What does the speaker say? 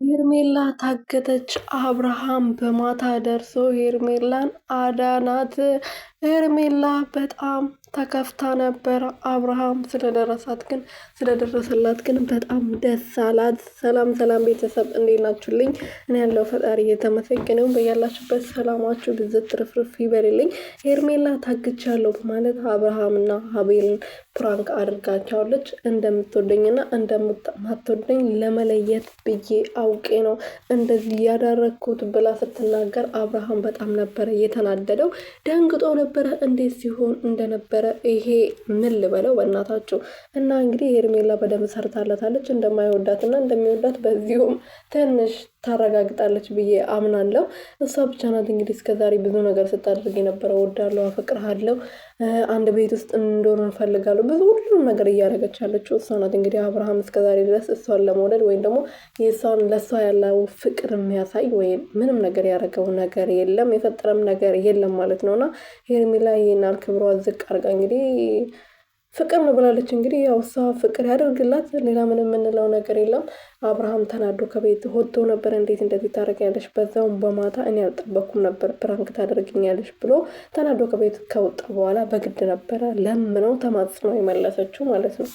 ሄርሜላ ታገተች። አብርሃም በማታ ደርሶ ሄርሜላን አዳናት። ሄርሜላ በጣም ተከፍታ ነበረ። አብርሃም ስለደረሰላት ግን በጣም ደስ አላት። ሰላም ሰላም ቤተሰብ እንዴት ናችሁልኝ? እኔ ያለው ፈጣሪ እየተመሰገነው በያላችሁበት ሰላማችሁ ብዝት ትርፍርፍ ይበልልኝ። ሄርሜላ ታግቻለሁ በማለት አብርሃምና ሀቤልን ፕራንክ አድርጋቸዋለች። እንደምትወደኝና እንደማትወደኝ ለመለየት ብዬ አውቄ ነው እንደዚህ ያደረግኩት ብላ ስትናገር አብርሃም በጣም ነበረ እየተናደደው። ደንግጦ ነበረ እንዴት ሲሆን እንደነበረ። ይሄ ምን ልበለው በእናታችሁ። እና እንግዲህ ሄርሜላ በደንብ ሰርታለታለች እንደማይወዳትና እንደሚወዳት በዚሁም ትንሽ ታረጋግጣለች ብዬ አምናለሁ። እሷ ብቻ ናት እንግዲህ እስከዛሬ ብዙ ነገር ስታደርግ የነበረ። ወዳለሁ፣ አፈቅርሃለሁ፣ አንድ ቤት ውስጥ እንደሆነ እንፈልጋለሁ፣ ብዙ ሁሉም ነገር እያደረገች ያለችው እሷ ናት። እንግዲህ አብርሃም እስከዛሬ ድረስ እሷን ለመውደድ ወይም ደግሞ የእሷን ለእሷ ያለው ፍቅር የሚያሳይ ወይም ምንም ነገር ያደረገው ነገር የለም፣ የፈጠረም ነገር የለም ማለት ነውና ሄርሜላ ይሄን ክብሯ ዝቅ አድርጋ እንግዲህ ፍቅር ነው ብላለች። እንግዲህ ያው እሷ ፍቅር ያደርግላት፣ ሌላ ምንም የምንለው ነገር የለም። አብርሃም ተናዶ ከቤት ወጥቶ ነበር። እንዴት እንደዚህ ታደርጊያለሽ? በዛውም በማታ እኔ አልጠበኩም ነበር ፕራንክ ታደርግኛለሽ ብሎ ተናዶ ከቤት ከወጣ በኋላ በግድ ነበረ ለምነው ተማጽነው የመለሰችው ማለት ነው።